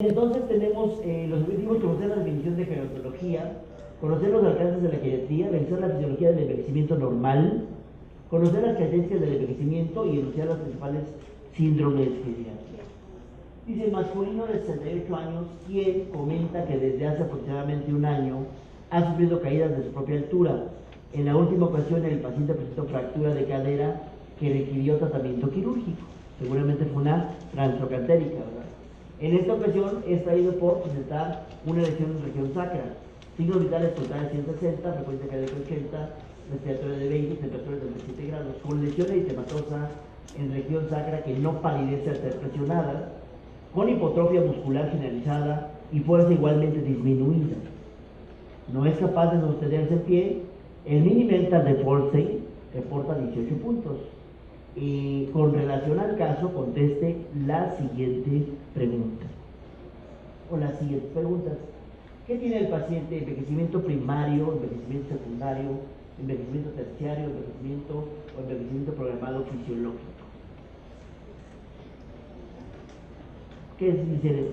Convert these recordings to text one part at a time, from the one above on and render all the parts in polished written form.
Entonces tenemos los objetivos: conocer la definición de gerontología, conocer los alcances de la geriatría, revisar la fisiología del envejecimiento normal, conocer las características del envejecimiento y enunciar los principales síndromes geriátricos. Dice: masculino de 68 años, quien comenta que desde hace aproximadamente un año ha sufrido caídas de su propia altura. En la última ocasión el paciente presentó fractura de cadera que requirió tratamiento quirúrgico. Seguramente fue una transocantérica, ¿verdad? En esta ocasión es traído por presentar una lesión en región sacra. Signos vitales totales 160, frecuencia cardíaca 80, respiratoria de 20, temperatura de 37 grados, con lesión eritematosa en región sacra que no palidece al ser presionada, con hipotrofia muscular generalizada y fuerza igualmente disminuida. No es capaz de sostenerse en pie. El mini mental de Folsey reporta 18 puntos. Y con relación al caso, conteste la siguiente pregunta. O las siguientes preguntas. ¿Qué tiene el paciente? Envejecimiento primario, envejecimiento secundario, envejecimiento terciario, envejecimiento o envejecimiento programado fisiológico. ¿Qué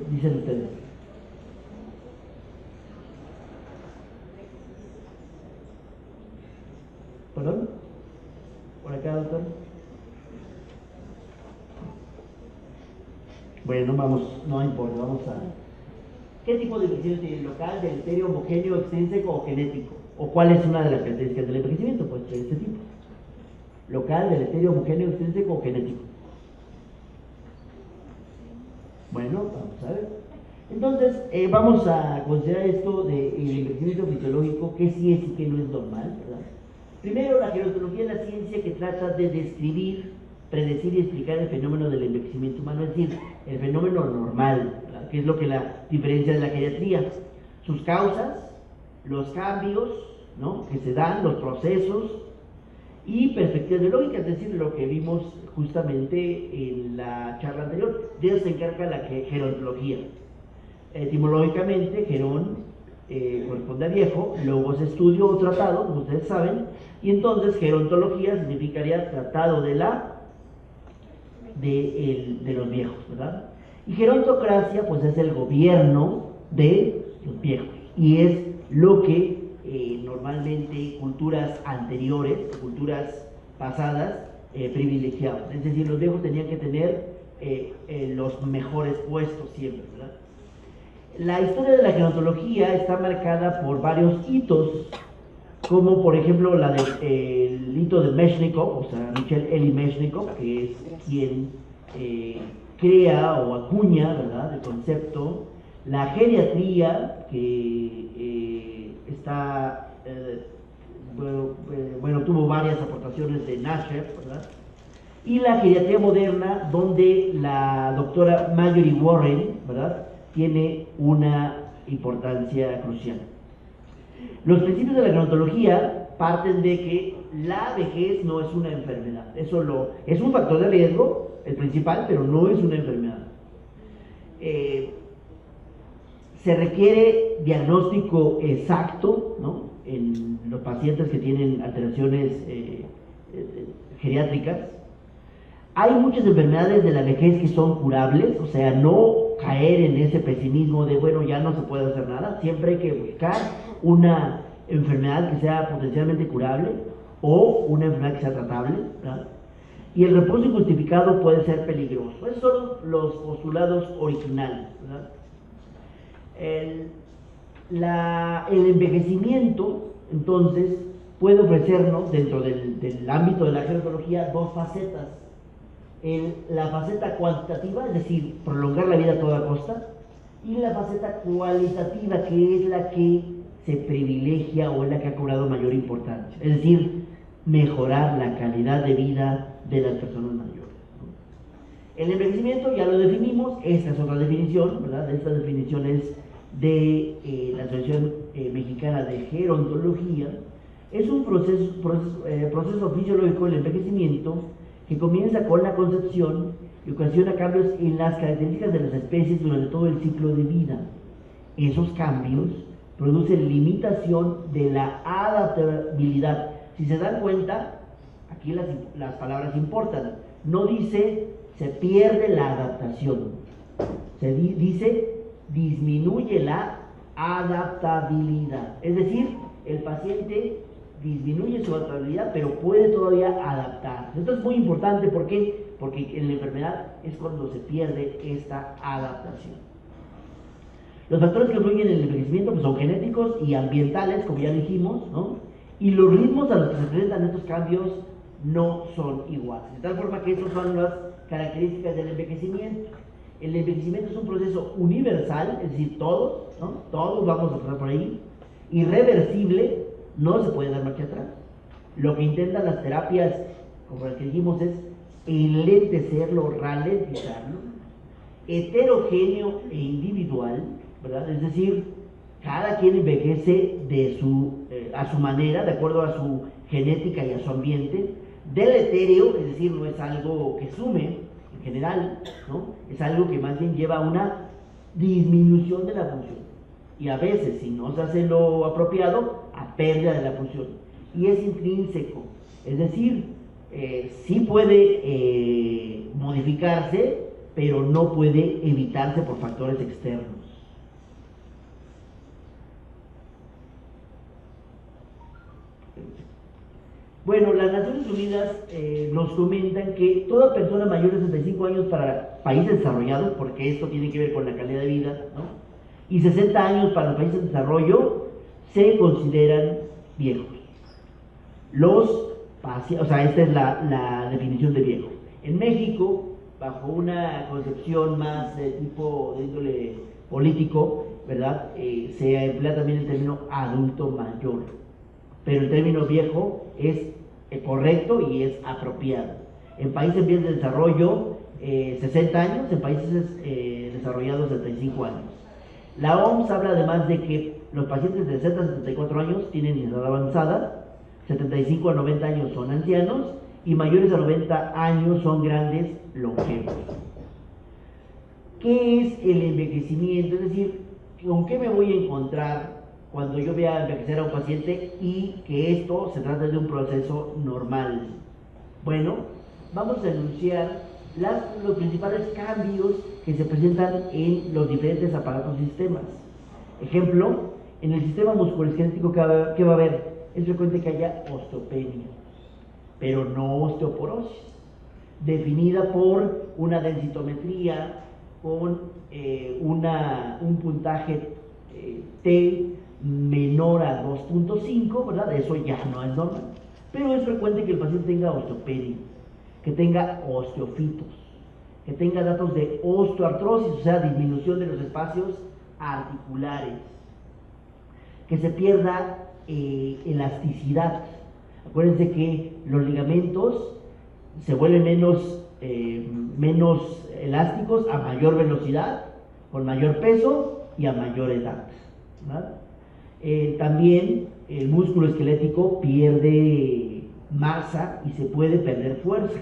dicen ustedes? ¿Perdón? ¿Por acá, doctor? Bueno, vamos, no importa, vamos a... ¿Qué tipo de envejecimiento tiene? ¿Local, deleterio, homogéneo, extrínseco o genético? ¿O cuál es una de las características del envejecimiento? Pues de este tipo. Local, deleterio, homogéneo, extrínseco o genético. Bueno, vamos a ver. Entonces, vamos a considerar esto del envejecimiento fisiológico, que sí es y que no es normal, ¿verdad? Primero, la gerontología es la ciencia que trata de describir, predecir y explicar el fenómeno del envejecimiento humano, es decir, el fenómeno normal, ¿verdad? Que es lo que la diferencia de la geriatría. Sus causas, los cambios, ¿no?, que se dan, los procesos y perspectivas biológicas, es decir, lo que vimos justamente en la charla anterior. De eso se encarga la gerontología. Etimológicamente, gerón corresponde a viejo, logos estudio o tratado, como ustedes saben, y entonces gerontología significaría tratado de los viejos, ¿verdad? Y gerontocracia, pues es el gobierno de los viejos, y es lo que normalmente culturas anteriores, culturas pasadas, privilegiaban. Es decir, los viejos tenían que tener los mejores puestos siempre, ¿verdad? La historia de la gerontología está marcada por varios hitos, como por ejemplo el hito de Meshnikov, o sea, Michel Elie Meshnikov, que es quien crea o acuña, ¿verdad?, el concepto. La geriatría, que tuvo varias aportaciones de Nasher, ¿verdad? Y la geriatría moderna, donde la doctora Marjorie Warren, ¿verdad?, tiene una importancia crucial. Los principios de la gerontología parten de que la vejez no es una enfermedad. Eso es un factor de riesgo, el principal, pero no es una enfermedad. Se requiere diagnóstico exacto, ¿no?, en los pacientes que tienen alteraciones geriátricas. Hay muchas enfermedades de la vejez que son curables, o sea, no caer en ese pesimismo de, bueno, ya no se puede hacer nada. Siempre hay que buscar una enfermedad que sea potencialmente curable o una enfermedad que sea tratable, ¿verdad? Y el reposo injustificado puede ser peligroso. Esos son los postulados originales, ¿verdad? El envejecimiento, entonces, puede ofrecernos, dentro del ámbito de la gerontología, dos facetas. La faceta cuantitativa, es decir, prolongar la vida a toda costa, y la faceta cualitativa, que es la que se privilegia o es la que ha cobrado mayor importancia, es decir, mejorar la calidad de vida de las personas mayores, ¿no? El envejecimiento ya lo definimos. Esta es otra definición, ¿verdad? Esta definición es de la Asociación Mexicana de Gerontología. Es un proceso fisiológico del envejecimiento que comienza con la concepción y ocasiona cambios en las características de las especies durante todo el ciclo de vida. Esos cambios producen limitación de la adaptabilidad. Si se dan cuenta, aquí las palabras importan. No dice se pierde la adaptación, se dice disminuye la adaptabilidad. Es decir, el paciente disminuye su adaptabilidad, pero puede todavía adaptarse. Esto es muy importante, ¿por qué? Porque en la enfermedad es cuando se pierde esta adaptación. Los factores que influyen en el envejecimiento pues, son genéticos y ambientales, como ya dijimos, ¿no? Y los ritmos a los que se presentan estos cambios no son iguales. De tal forma que estas son las características del envejecimiento. El envejecimiento es un proceso universal, es decir, todos, ¿no? Todos vamos a pasar por ahí. Irreversible, no se puede dar marcha atrás. Lo que intentan las terapias, como las que dijimos, es enlentecerlo, ralentizarlo. Heterogéneo e individual, ¿verdad? Es decir, cada quien envejece a su manera, de acuerdo a su genética y a su ambiente. Deletérea, es decir, no es algo que sume en general, ¿no? Es algo que más bien lleva a una disminución de la función. Y a veces, si no se hace lo apropiado, a pérdida de la función. Y es intrínseco, es decir, sí puede modificarse, pero no puede evitarse por factores externos. Bueno, las Naciones Unidas nos comentan que toda persona mayor de 65 años para países desarrollados, porque esto tiene que ver con la calidad de vida, ¿no? Y 60 años para los países de desarrollo, se consideran viejos. Esta es la definición de viejo. En México, bajo una concepción más de tipo de índole político, ¿verdad? Se emplea también el término adulto mayor. Pero el término viejo es correcto y es apropiado. En países en vías de desarrollo, 60 años, en países desarrollados, 75 años. La OMS habla además de que los pacientes de 60 a 74 años tienen edad avanzada, 75 a 90 años son ancianos y mayores a 90 años son grandes longevos. ¿Qué es el envejecimiento? Es decir, ¿con qué me voy a encontrar cuando yo vea envejecer a un paciente y que esto se trata de un proceso normal? Bueno, vamos a enunciar los principales cambios que se presentan en los diferentes aparatos y sistemas. Ejemplo, en el sistema musculoesquelético, ¿qué va a haber? Es frecuente que haya osteopenia, pero no osteoporosis, definida por una densitometría con un puntaje T menor a 2.5, ¿verdad? Eso ya no es normal. Pero es frecuente que el paciente tenga osteopenia, que tenga osteofitos, que tenga datos de osteoartrosis, o sea, disminución de los espacios articulares, que se pierda elasticidad. Acuérdense que los ligamentos se vuelven menos elásticos a mayor velocidad, con mayor peso y a mayor edad, ¿verdad? También el músculo esquelético pierde masa y se puede perder fuerza.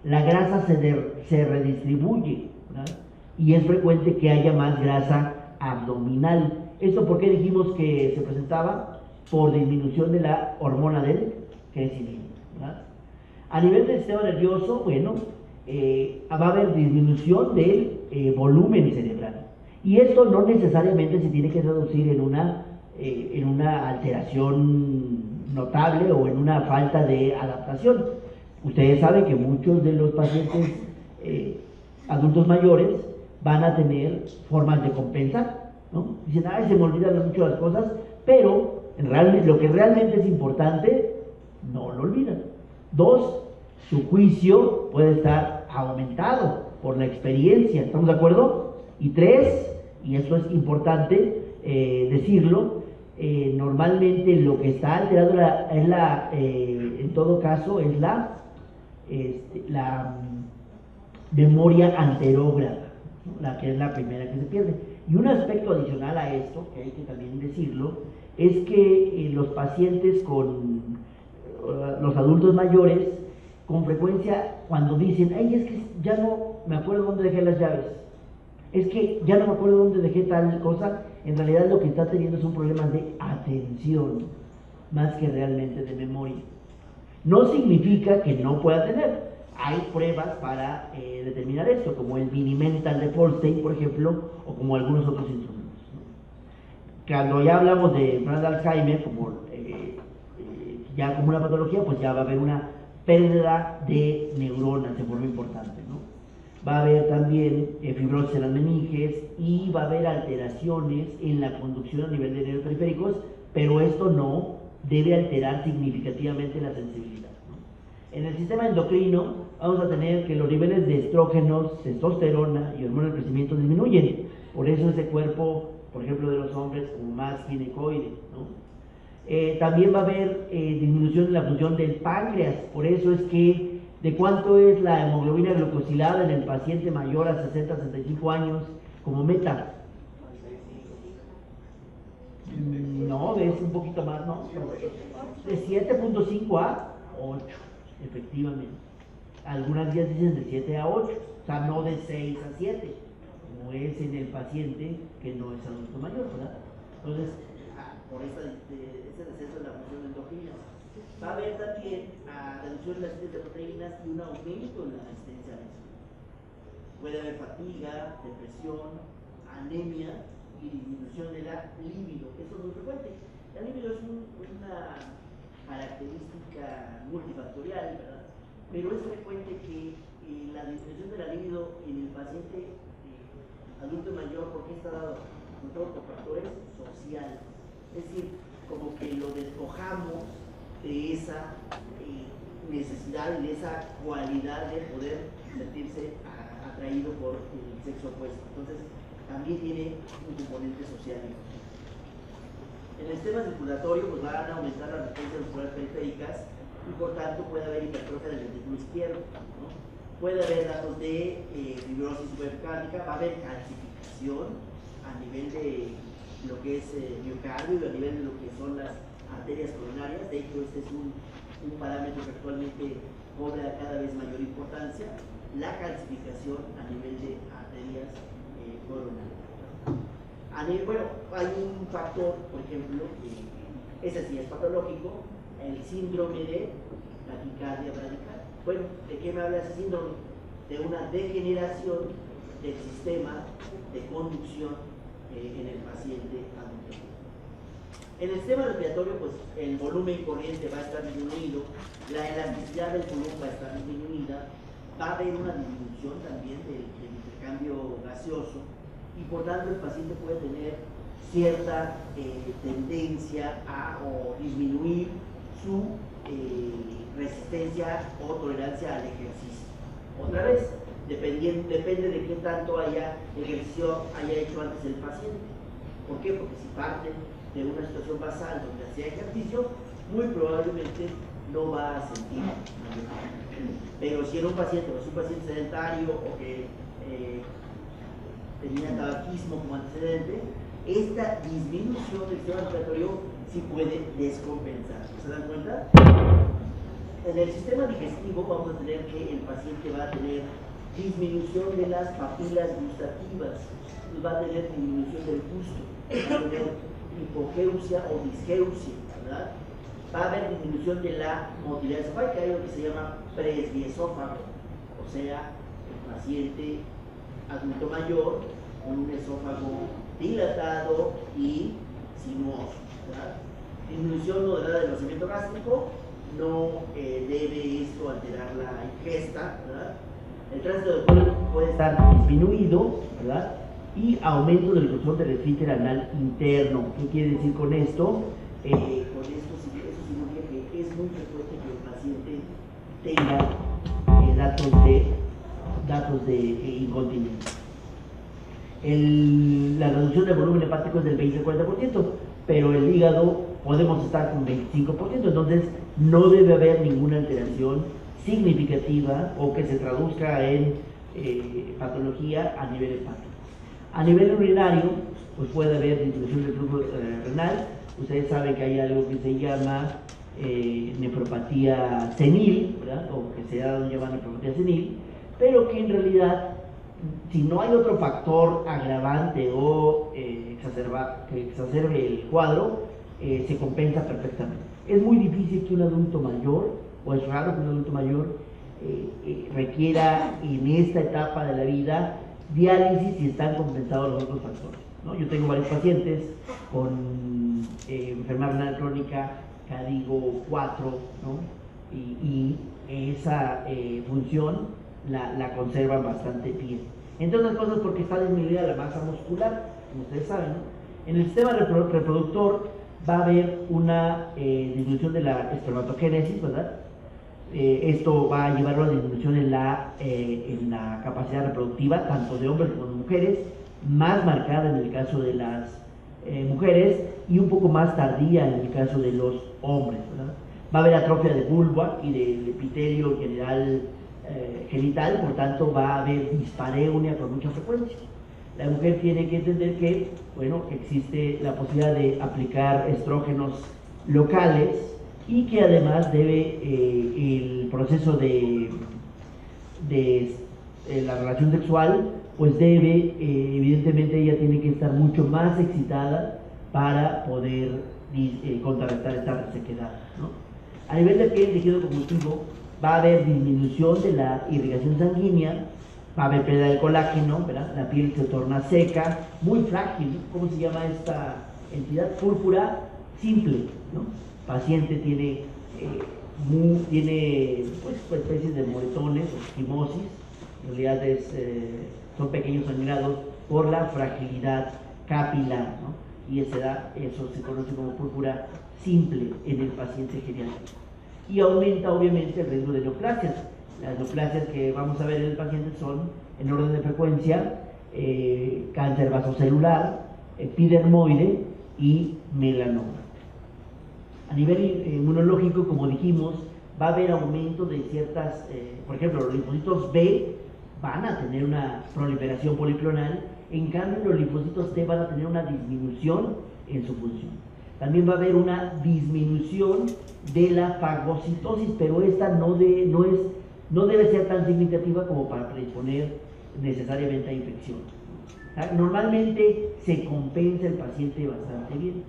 La grasa se redistribuye, ¿verdad? Y es frecuente que haya más grasa abdominal. ¿Esto por qué dijimos que se presentaba? Por disminución de la hormona del crecimiento, ¿verdad? A nivel del sistema nervioso, bueno, va a haber disminución del volumen cerebral. Y esto no necesariamente se tiene que traducir en una alteración notable o en una falta de adaptación. Ustedes saben que muchos de los pacientes adultos mayores van a tener formas de compensar, ¿no? Dicen, se me olvidan mucho las cosas, pero lo que realmente es importante, no lo olvidan. 2, su juicio puede estar aumentado por la experiencia, ¿estamos de acuerdo? Y 3, y eso es importante decirlo, normalmente lo que está alterado en todo caso es la memoria anterógrada, ¿no? La que es la primera que se pierde. Y un aspecto adicional a esto, que hay que también decirlo, es que los pacientes los adultos mayores, con frecuencia cuando dicen, es que ya no me acuerdo dónde dejé las llaves, es que ya no me acuerdo dónde dejé tal cosa, en realidad lo que está teniendo son problemas de atención, más que realmente de memoria. No significa que no pueda tener. hay pruebas para determinar esto, como el Mini-Mental de Folstein, por ejemplo, o como algunos otros instrumentos, ¿no? Cuando ya hablamos de enfermedad de Alzheimer, como, ya como una patología, pues ya va a haber una pérdida de neuronas de forma importante, ¿no? Va a haber también fibrosis en las meninges y va a haber alteraciones en la conducción a nivel de nervios periféricos, pero esto no debe alterar significativamente la sensibilidad, ¿no? En el sistema endocrino vamos a tener que los niveles de estrógenos, testosterona y hormonas del crecimiento disminuyen. Por eso ese cuerpo, por ejemplo, de los hombres como más ginecoide, ¿no? También va a haber disminución de la función del páncreas. Por eso es que de cuánto es la hemoglobina glucosilada en el paciente mayor a 60-65 años como meta. No, es un poquito más, ¿no? De 7.5 a 8, efectivamente. Algunas guías dicen de 7 a 8, o sea, no de 6 a 7, como es en el paciente que no es adulto mayor, ¿verdad? Entonces, por ese descenso de la función endocrina, va a haber también reducción de la síntesis de proteínas y un aumento en la resistencia a la insulina. Puede haber fatiga, depresión, anemia y disminución de la libido. Eso es muy frecuente. La libido es una característica multifactorial, ¿verdad? Pero es frecuente que la disminución de la libido en el paciente adulto mayor, ¿por qué está dado? Con todo por factores sociales. Es decir, como que lo despojamos de esa necesidad y de esa cualidad de poder sentirse atraído por el sexo opuesto. Entonces, también tiene un componente social. En el sistema circulatorio, pues van a aumentar las resistencias musculares periféricas y por tanto puede haber hipertrofia del ventrículo izquierdo, ¿no? Puede haber datos de fibrosis subepicárdica, va a haber calcificación a nivel de lo que es miocardio y a nivel de lo que son las arterias coronarias. De hecho, este es un parámetro que actualmente cobra cada vez mayor importancia, la calcificación a nivel de arterias coronarias. Bueno, hay un factor, por ejemplo, ese sí es patológico, el síndrome de taquicardia bradicardia. Bueno, ¿de qué me habla ese síndrome? De una degeneración del sistema de conducción en el paciente adulto. En el sistema respiratorio, pues el volumen corriente va a estar disminuido, la elasticidad del pulmón va a estar disminuida, va a haber una disminución también del intercambio gaseoso y por tanto el paciente puede tener cierta tendencia a disminuir su resistencia o tolerancia al ejercicio. Otra vez, depende de qué tanto ejercicio haya hecho antes el paciente. ¿Por qué? Porque si parte de una situación basal donde hacía ejercicio, muy probablemente no va a sentir mayor. Pero si era un paciente sedentario o que tenía tabaquismo como antecedente, esta disminución del sistema respiratorio sí puede descompensar. ¿Se dan cuenta? En el sistema digestivo vamos a tener que el paciente va a tener disminución de las papilas gustativas, va a tener disminución del gusto, va a tener hipogeusia o disgeusia, ¿verdad? Va a haber disminución de la motilidad esofágica, hay lo que se llama presbiesófago, o sea, el paciente adulto mayor con un esófago dilatado y sinuoso, ¿verdad? Disminución moderada del vaciamiento gástrico, no debe esto alterar la ingesta, ¿verdad? El tránsito de polen puede estar disminuido, ¿verdad? Y aumento del grosor del esfínter anal interno. ¿Qué quiere decir con esto? Con esto eso significa que es muy frecuente que el paciente tenga datos de incontinencia. La reducción del volumen hepático es del 20-40%, pero el hígado podemos estar con 25%, entonces no debe haber ninguna alteración significativa o que se traduzca en patología a nivel hepático. A nivel urinario, pues puede haber disminución del flujo renal. Ustedes saben que hay algo que se llama nefropatía senil, ¿verdad? O que se ha dado llamar nefropatía senil, pero que en realidad, si no hay otro factor agravante o que exacerbe el cuadro, se compensa perfectamente. Es muy difícil que un adulto mayor, o es raro que un adulto mayor requiera en esta etapa de la vida diálisis si están compensados los otros factores, ¿no? Yo tengo varios pacientes con enfermedad renal crónica CADIGO 4, ¿no? y esa función la conservan bastante bien. Entre otras cosas porque está disminuida la masa muscular, como ustedes saben, ¿no? En el sistema reproductor va a haber una disminución de la espermatogénesis, ¿verdad? Esto va a llevar a una disminución en la capacidad reproductiva, tanto de hombres como de mujeres, más marcada en el caso de las mujeres y un poco más tardía en el caso de los hombres, ¿verdad? Va a haber atrofia de vulva y del epitelio general genital, por tanto va a haber dispareunia con mucha frecuencia. La mujer tiene que entender que, bueno, existe la posibilidad de aplicar estrógenos locales y que además debe el proceso de la relación sexual, pues debe, evidentemente ella tiene que estar mucho más excitada para poder contrarrestar esta resequedad, ¿no? A nivel de piel, tejido conjuntivo, va a haber disminución de la irrigación sanguínea, va a haber pérdida de colágeno, ¿verdad? La piel se torna seca, muy frágil, ¿no? ¿Cómo se llama esta entidad? Púrpura simple, ¿no? Paciente tiene, pues, especies de moretones o quimosis, en realidad son pequeños sangrados por la fragilidad capilar, ¿no? Y eso se conoce como púrpura simple en el paciente geriátrico. Y aumenta obviamente el riesgo de neoplasias. Las neoplasias que vamos a ver en el paciente son, en orden de frecuencia, cáncer vasocelular, epidermoide y melanoma. A nivel inmunológico, como dijimos, va a haber aumento de ciertas, por ejemplo, los linfocitos B van a tener una proliferación policlonal, en cambio los linfocitos T van a tener una disminución en su función. También va a haber una disminución de la fagocitosis, pero esta no debe ser tan significativa como para predisponer necesariamente a infección. Normalmente se compensa el paciente bastante bien.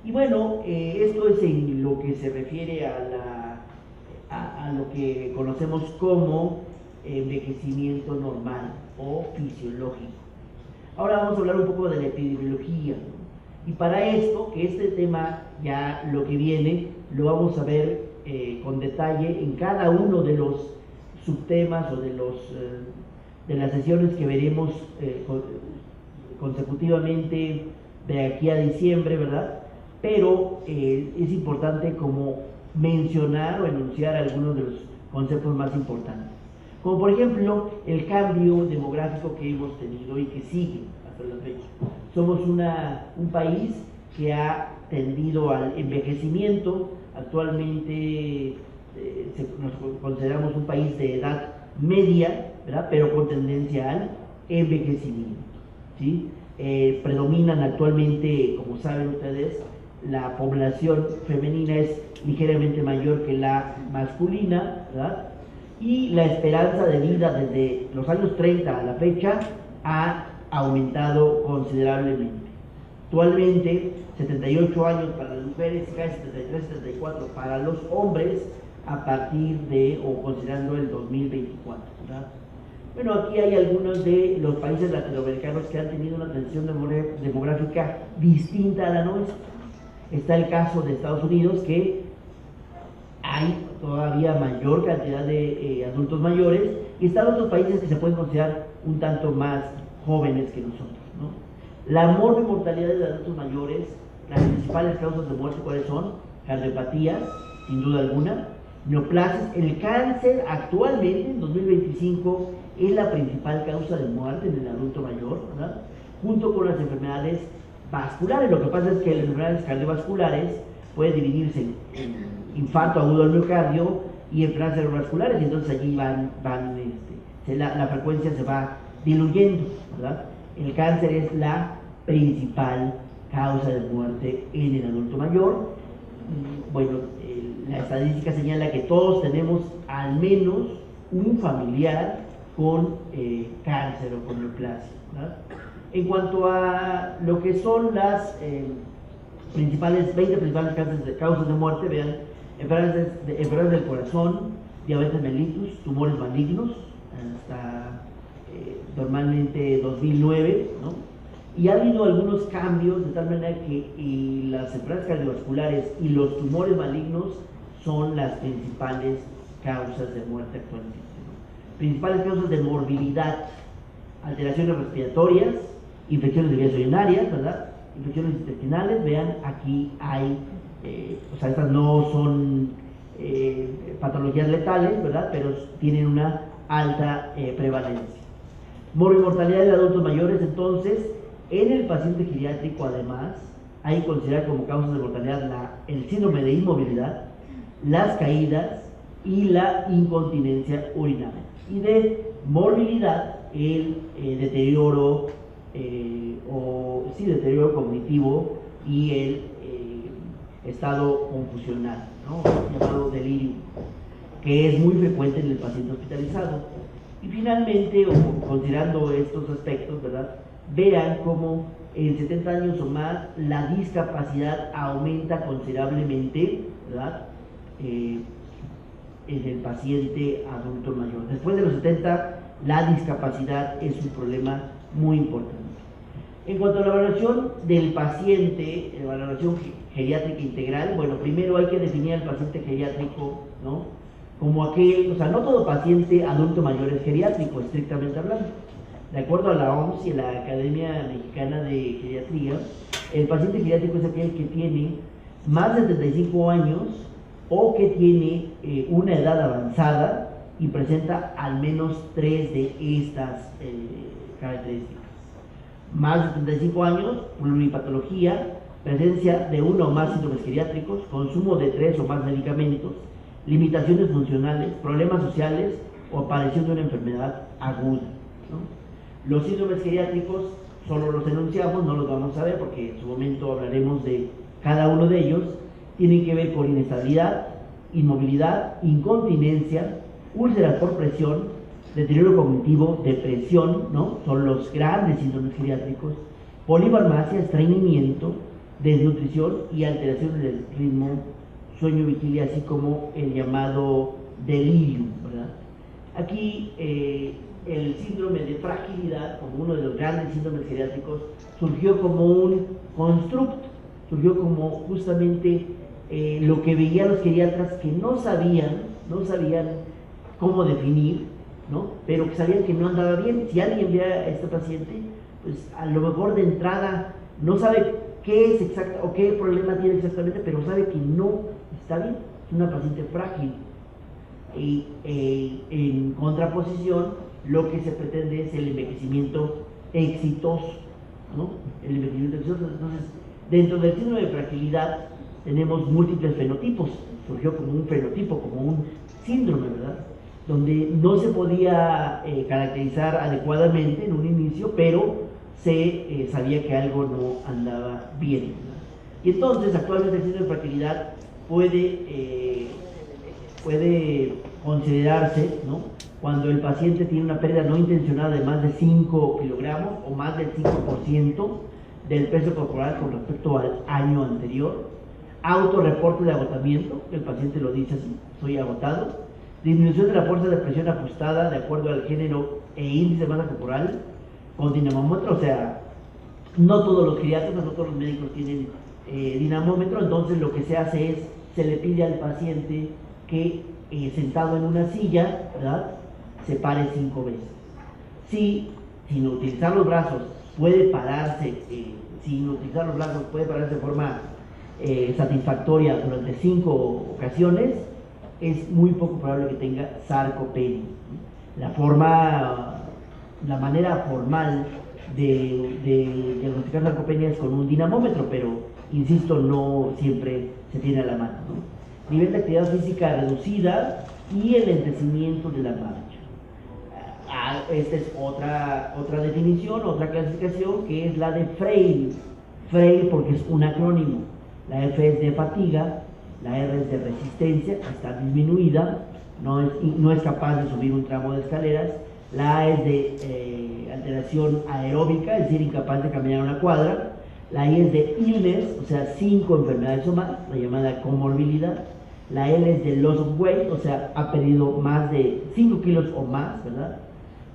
Y bueno, esto es en lo que se refiere a lo que conocemos como envejecimiento normal o fisiológico. Ahora vamos a hablar un poco de la epidemiología, ¿no? Y para esto, que este tema ya lo que viene, lo vamos a ver con detalle en cada uno de los subtemas o de las sesiones que veremos consecutivamente de aquí a diciembre, ¿verdad? Pero es importante como mencionar o enunciar algunos de los conceptos más importantes. Como por ejemplo, el cambio demográfico que hemos tenido y que sigue hasta la fecha. Somos un país que ha tendido al envejecimiento. Actualmente nos consideramos un país de edad media, ¿verdad? Pero con tendencia al envejecimiento, ¿sí? Predominan actualmente, como saben ustedes, la población femenina es ligeramente mayor que la masculina, ¿verdad? Y la esperanza de vida desde los años 30 a la fecha ha aumentado considerablemente. Actualmente 78 años para las mujeres, casi 73, 74 para los hombres a partir de o considerando el 2024, ¿verdad? Bueno, aquí hay algunos de los países latinoamericanos que han tenido una tensión demográfica distinta a la nuestra. Está el caso de Estados Unidos, que hay todavía mayor cantidad de adultos mayores, y están otros países que se pueden considerar un tanto más jóvenes que nosotros, ¿no? La morbimortalidad de adultos mayores, las principales causas de muerte, ¿cuáles son? Cardiopatías, sin duda alguna, neoplasias. El cáncer actualmente, en 2025, es la principal causa de muerte en el adulto mayor, ¿verdad? Junto con las enfermedades vasculares. Lo que pasa es que las enfermedades cardiovasculares pueden dividirse en infarto agudo del miocardio y enfermedades cerebrovasculares, y entonces allí la frecuencia se va diluyendo, ¿verdad? El cáncer es la principal causa de muerte en el adulto mayor. Bueno, la estadística señala que todos tenemos al menos un familiar con cáncer o con neoplasia, ¿verdad? En cuanto a lo que son las 20 principales causas de muerte, vean, enfermedades del corazón, diabetes mellitus, tumores malignos, hasta normalmente 2009, ¿no? Y ha habido algunos cambios de tal manera que las enfermedades cardiovasculares y los tumores malignos son las principales causas de muerte actualmente, ¿no? Principales causas de morbilidad: alteraciones respiratorias, infecciones de vías urinarias, ¿verdad? Infecciones intestinales. Vean, aquí hay, o sea, estas no son patologías letales, ¿verdad? Pero tienen una alta prevalencia. Mortalidad de adultos mayores. Entonces, en el paciente geriátrico, además, hay que considerar como causas de mortalidad el síndrome de inmovilidad, las caídas y la incontinencia urinaria. Y de morbilidad, el deterioro deterioro cognitivo y el estado confusional, ¿no? Llamado delirio, que es muy frecuente en el paciente hospitalizado. Y finalmente, considerando estos aspectos, ¿verdad?, vean cómo en 70 años o más la discapacidad aumenta considerablemente, ¿verdad?, en el paciente adulto mayor. Después de los 70, la discapacidad es un problema muy importante. En cuanto a la valoración del paciente, la valoración geriátrica integral, bueno, primero hay que definir al paciente geriátrico, ¿no?, como aquel, o sea, no todo paciente adulto mayor es geriátrico, estrictamente hablando. De acuerdo a la OMS y a la Academia Mexicana de Geriatría, el paciente geriátrico es aquel que tiene más de 35 años o que tiene una edad avanzada y presenta al menos 3 de estas características. Más de 35 años, pluripatología, presencia de uno o más síndromes geriátricos, consumo de 3 o más medicamentos, limitaciones funcionales, problemas sociales o aparición de una enfermedad aguda, ¿no? Los síndromes geriátricos solo los enunciamos, no los vamos a ver porque en su momento hablaremos de cada uno de ellos. Tienen que ver con inestabilidad, inmovilidad, incontinencia, úlceras por presión, deterioro cognitivo, depresión, ¿no? Son los grandes síndromes geriátricos, polifarmacia, estreñimiento, desnutrición y alteraciones del ritmo sueño-vigilia, así como el llamado delirium, ¿verdad? Aquí el síndrome de fragilidad, como uno de los grandes síndromes geriátricos, surgió como un constructo, surgió como justamente lo que veían los geriatras que no sabían cómo definir, ¿no?, pero que sabían que no andaba bien. Si alguien ve a este paciente, pues a lo mejor de entrada no sabe qué es exacto o qué problema tiene exactamente, pero sabe que no está bien, es una paciente frágil. Y en contraposición, lo que se pretende es el envejecimiento exitoso, ¿no? El envejecimiento exitoso. Entonces, dentro del síndrome de fragilidad tenemos múltiples fenotipos. Surgió como un fenotipo, como un síndrome, ¿verdad?, donde no se podía caracterizar adecuadamente en un inicio, pero se sabía que algo no andaba bien, ¿verdad? Y entonces, actualmente el síndrome de fragilidad puede considerarse, ¿no?, cuando el paciente tiene una pérdida no intencionada de más de 5 kilogramos o más del 5% del peso corporal con respecto al año anterior. Autorreporte de agotamiento, el paciente lo dice así: estoy agotado. Disminución de la fuerza de presión ajustada de acuerdo al género e índice de masa corporal con dinamómetro. O sea, no todos los geriatras, no todos los médicos tienen dinamómetro. Entonces lo que se hace es, se le pide al paciente que sentado en una silla, ¿verdad?, se pare 5 veces. Si sin utilizar los brazos puede pararse, de forma satisfactoria durante 5 ocasiones, es muy poco probable que tenga sarcopenia. La manera formal de diagnosticar sarcopenia es con un dinamómetro, pero insisto, no siempre se tiene a la mano, ¿no? Nivel de actividad física reducida y el lentecimiento de la marcha. Esta es otra definición, otra clasificación, que es la de Frail. Frail porque es un acrónimo. La F es de fatiga, la R es de resistencia, está disminuida, no es capaz de subir un tramo de escaleras. La A es de alteración aeróbica, es decir, incapaz de caminar una cuadra. La I es de illness, o sea, 5 enfermedades o más, la llamada comorbilidad. La L es de loss of weight, o sea, ha perdido más de 5 kilos o más, ¿verdad?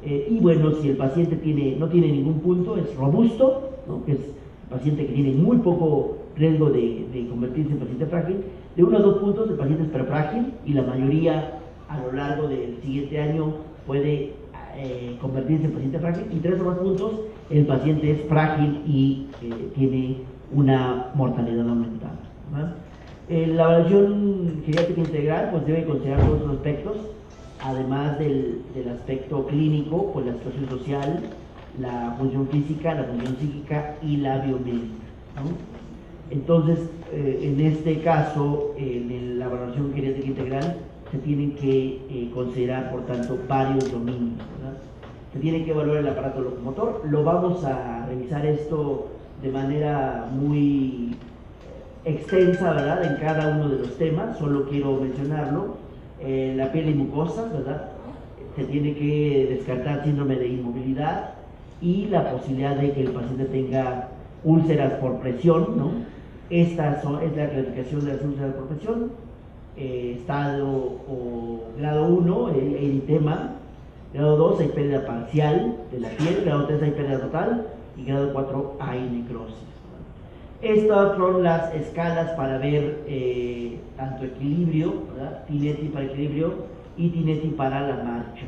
Y bueno, si el paciente no tiene ningún punto, es robusto, ¿no? Que es el paciente que tiene muy poco riesgo de convertirse en paciente frágil. De 1 a 2 puntos, el paciente es prefrágil y la mayoría a lo largo del siguiente año puede convertirse en paciente frágil. Y 3 o más puntos, el paciente es frágil y tiene una mortalidad aumentada, ¿verdad? La evaluación geriátrica integral pues debe considerar todos los aspectos, además del aspecto clínico, pues la situación social, la función física, la función psíquica y la biomédica, ¿no? Entonces, en este caso, en la evaluación geriátrica integral, se tienen que considerar, por tanto, varios dominios, ¿verdad? Se tiene que evaluar el aparato locomotor. Lo vamos a revisar esto de manera muy extensa, ¿verdad? En cada uno de los temas, solo quiero mencionarlo. La piel y mucosas, ¿verdad? Se tiene que descartar síndrome de inmovilidad y la posibilidad de que el paciente tenga úlceras por presión, ¿no? Es la clasificación de las úlceras por presión. Estado o grado 1, eritema. Grado 2, hay pérdida parcial de la piel. Grado 3, hay pérdida total. Y grado 4, hay necrosis. Estas son las escalas para ver tanto equilibrio, ¿verdad? Tinetti para equilibrio y Tinetti para la marcha.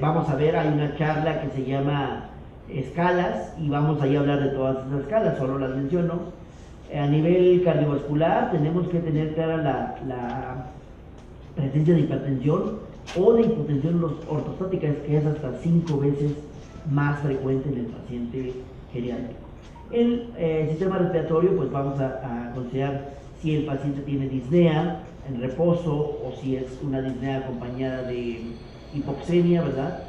Vamos a ver, hay una charla que se llama escalas y vamos ahí a hablar de todas esas escalas, solo las menciono. A nivel cardiovascular tenemos que tener clara la presencia de hipertensión o de hipotensión ortostática, que es hasta 5 veces más frecuente en el paciente geriátrico. El sistema respiratorio, pues vamos a considerar si el paciente tiene disnea en reposo o si es una disnea acompañada de hipoxemia, ¿verdad?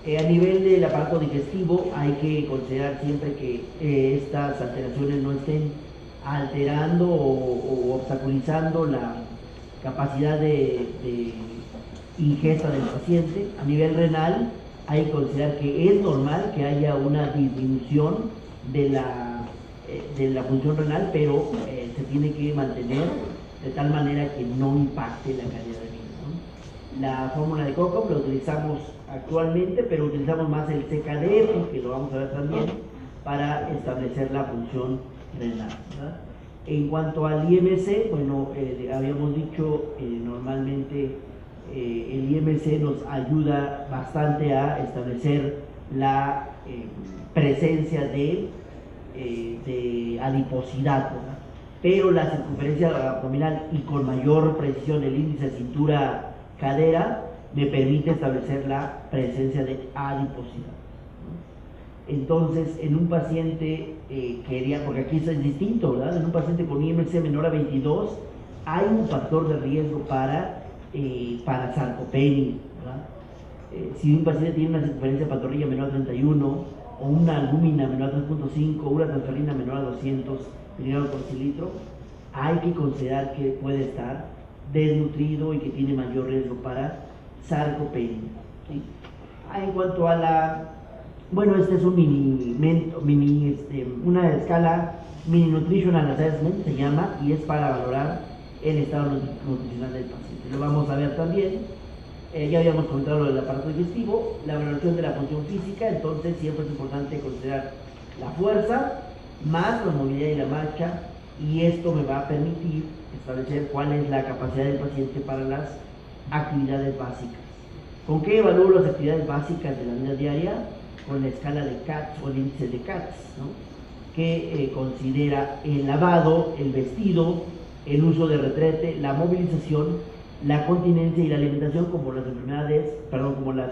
A nivel del aparato digestivo hay que considerar siempre que estas alteraciones no estén alterando o obstaculizando la capacidad de ingesta del paciente. A nivel renal hay que considerar que es normal que haya una disminución de la función renal, pero se tiene que mantener de tal manera que no impacte la calidad de vida, ¿no? La fórmula de Cocob la utilizamos actualmente, pero utilizamos más el CKD, que lo vamos a ver también, para establecer la función renal, ¿verdad? En cuanto al IMC, bueno, habíamos dicho normalmente el IMC nos ayuda bastante a establecer la presencia de adiposidad, ¿verdad? Pero la circunferencia abdominal y con mayor precisión el índice cintura-cadera me permite establecer la presencia de adiposidad, ¿no? Entonces, en un paciente porque aquí eso es distinto, ¿verdad? En un paciente con IMC menor a 22 hay un factor de riesgo para sarcopenia, ¿verdad? Si un paciente tiene una circunferencia de pantorrilla menor a 31 o una albúmina menor a 3.5 o una transferrina menor a 200 miligramos por cilitro, hay que considerar que puede estar desnutrido y que tiene mayor riesgo para sarcopenia, ¿sí? En cuanto a bueno, este es una escala mini nutritional assessment, se llama, y es para valorar el estado nutricional del paciente. Lo vamos a ver también. Ya habíamos comentado lo del aparato digestivo, la valoración de la función física. Entonces siempre es importante considerar la fuerza más la movilidad y la marcha, y esto me va a permitir establecer cuál es la capacidad del paciente para las actividades básicas. ¿Con qué evalúo las actividades básicas de la vida diaria? Con la escala de CATS o el índice de CATS, ¿no? Que considera el lavado, el vestido, el uso de retrete, la movilización, la continencia y la alimentación como las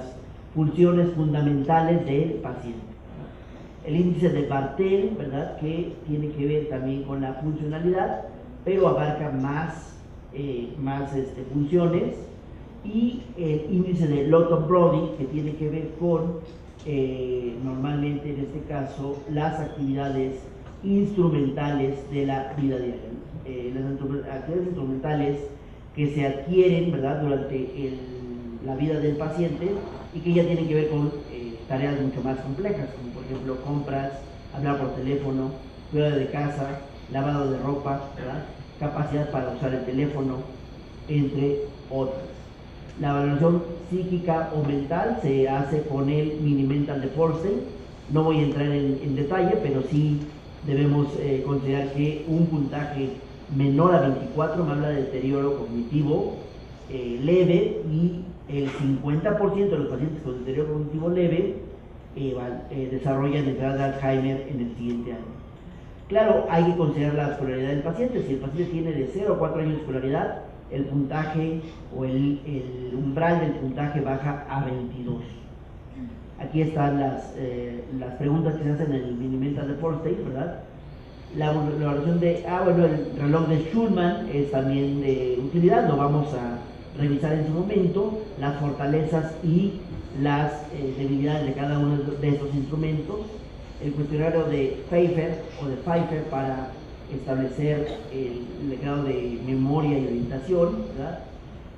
funciones fundamentales del paciente. El índice de Bartel, ¿verdad? Que tiene que ver también con la funcionalidad, pero abarca más funciones, y el índice de Lawton-Brody, que tiene que ver con normalmente en este caso las actividades instrumentales de la vida diaria, las actividades instrumentales que se adquieren, ¿verdad?, durante la vida del paciente y que ya tienen que ver con tareas mucho más complejas, como por ejemplo compras, hablar por teléfono, cuidado de casa, lavado de ropa, ¿verdad? capacidad para usar el teléfono, entre otras. La valoración psíquica o mental se hace con el Mini Mental de Forsyth. No voy a entrar en detalle, pero sí debemos considerar que un puntaje menor a 24 me habla de deterioro cognitivo leve, y el 50% de los pacientes con deterioro cognitivo leve desarrollan enfermedad de Alzheimer en el siguiente año. Claro, hay que considerar la escolaridad del paciente. Si el paciente tiene de 0 a 4 años de escolaridad, el puntaje o el umbral del puntaje baja a 22. Aquí están las preguntas que se hacen en el Mini Mental de Forsyth, ¿verdad? La evaluación de, el reloj de Schulman es también de utilidad, lo vamos a revisar en su momento, las fortalezas y las debilidades de cada uno de estos instrumentos. El cuestionario de Pfeiffer para establecer el grado de memoria y orientación, ¿verdad?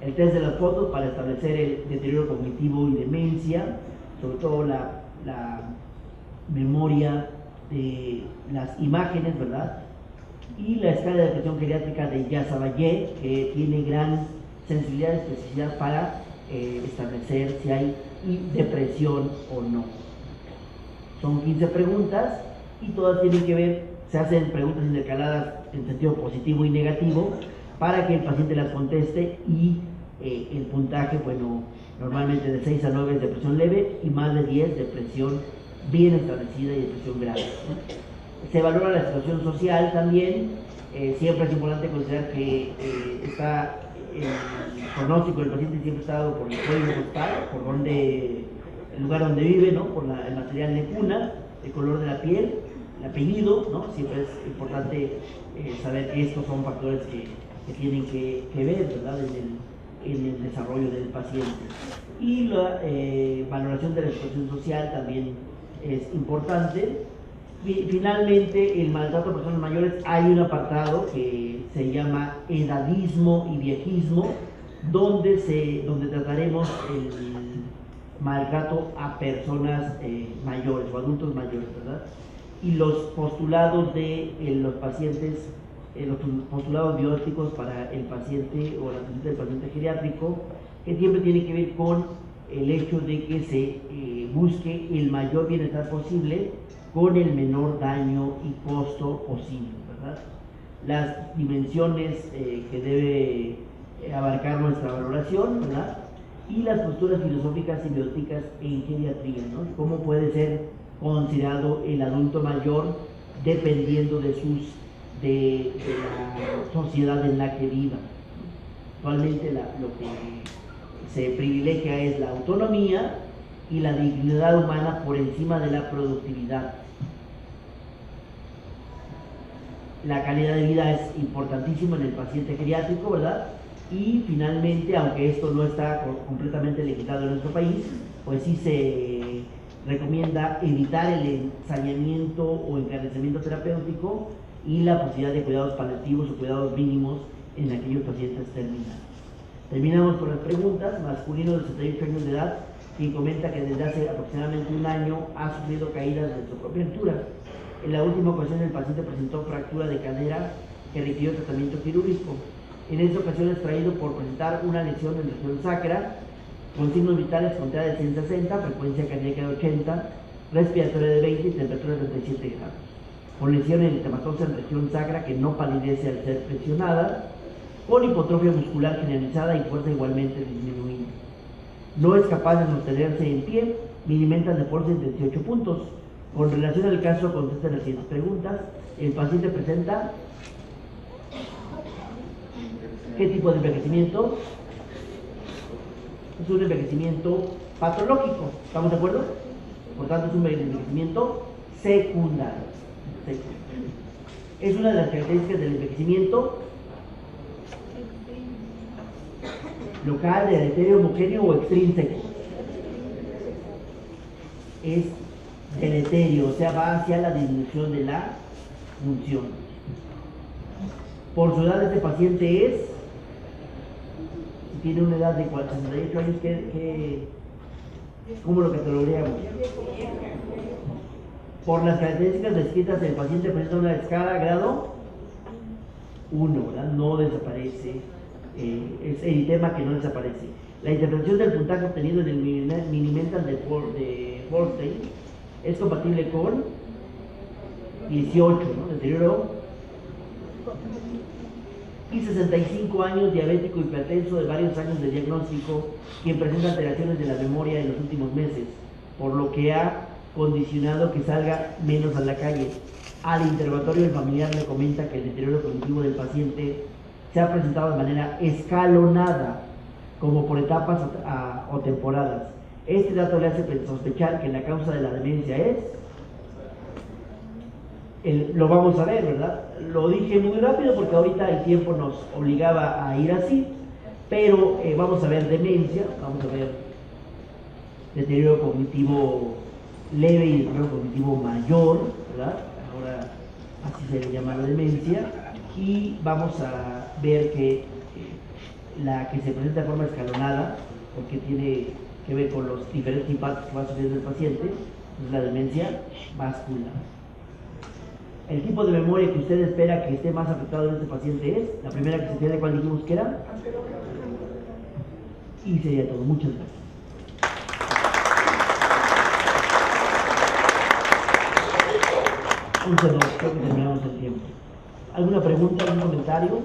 El test de las fotos para establecer el deterioro cognitivo y demencia, sobre todo la memoria de las imágenes, ¿verdad? Y la escala de depresión geriátrica de Yazavalle, que tiene gran sensibilidad y especificidad para establecer si hay depresión o no. Son 15 preguntas y todas tienen que ver, se hacen preguntas intercaladas en sentido positivo y negativo para que el paciente las conteste, y el puntaje, bueno, normalmente de 6 a 9 es depresión leve y más de 10 depresión bien establecida y depresión grave. Se valora la situación social también. Siempre es importante considerar que está el pronóstico del paciente siempre está dado por el código postal, por el lugar donde vive, ¿no? Por el material de cuna, el color de la piel, el apellido, ¿no? Siempre es importante saber que estos son factores que tienen que ver, ¿verdad? En el desarrollo del paciente. Y la valoración de la situación social también es importante. Finalmente, el maltrato a personas mayores, hay un apartado que se llama edadismo y viejismo, donde trataremos el maltrato a personas mayores o adultos mayores, ¿verdad? Y los postulados de los pacientes, los postulados bióticos para el paciente o la paciente del paciente geriátrico, que siempre tiene que ver con el hecho de que se busque el mayor bienestar posible con el menor daño y costo posible, ¿verdad? Las dimensiones que debe abarcar nuestra valoración, ¿verdad? Y las posturas filosóficas y bióticas en geriatría, ¿no? Cómo puede ser considerado el adulto mayor dependiendo de la sociedad en la que viva. Actualmente lo que se privilegia es la autonomía y la dignidad humana por encima de la productividad. La calidad de vida es importantísima en el paciente geriátrico, ¿verdad? Y finalmente, aunque esto no está completamente legislado en nuestro país, pues sí se recomienda evitar el ensañamiento o encarnecimiento terapéutico y la posibilidad de cuidados paliativos o cuidados mínimos en aquellos pacientes terminales. Terminamos con las preguntas. Masculino de 68 años de edad, quien comenta que desde hace aproximadamente un año ha sufrido caídas de su propia altura. En la última ocasión el paciente presentó fractura de cadera que requirió tratamiento quirúrgico. En esta ocasión es traído por presentar una lesión en la región sacra, con signos vitales con TEA de 160, frecuencia cardíaca de 80, respiratoria de 20 y temperatura de 37 grados. Con lesión en eritematosa en región sacra que no palidece al ser presionada, con hipotrofia muscular generalizada y fuerza igualmente disminuida. No es capaz de sostenerse en pie, Mini Mental de Forsyth de 18 puntos. Con relación al caso, contesten las siguientes preguntas. El paciente presenta ¿qué tipo de envejecimiento? Es un envejecimiento patológico, ¿estamos de acuerdo? Por tanto, es un envejecimiento secundario. Es una de las características del envejecimiento local, hereditario, homogéneo o extrínseco. Es deleterio, o sea, va hacia la disminución de la función. Por su edad, este paciente es, tiene una edad de 68 años, ¿cómo lo catalogaríamos? Por las características descritas, el paciente presenta una escala grado 1, ¿verdad? No desaparece, es el tema que no desaparece. La interpretación del puntaje obtenido en el Minimental de Forstein es compatible con 18, ¿no? Deterioro. Y 65 años, diabético, hipertenso, de varios años de diagnóstico, quien presenta alteraciones de la memoria en los últimos meses, por lo que ha condicionado que salga menos a la calle. Al interrogatorio, el familiar le comenta que el deterioro cognitivo del paciente se ha presentado de manera escalonada, como por etapas o temporadas. Este dato le hace sospechar que la causa de la demencia es... lo vamos a ver, ¿verdad? Lo dije muy rápido porque ahorita el tiempo nos obligaba a ir así, pero vamos a ver demencia, vamos a ver deterioro cognitivo leve y deterioro cognitivo mayor, ¿verdad? Ahora así se le llama la demencia, y vamos a ver que la que se presenta de forma escalonada, porque tiene que ver con los diferentes impactos que va a sufrir el paciente, es la demencia vascular. El tipo de memoria que usted espera que esté más afectado en este paciente es, la primera que se pierde, ¿cuál dijimos que era? Y sería todo. Muchas gracias. Creo que terminamos el tiempo. ¿Alguna pregunta, algún comentario?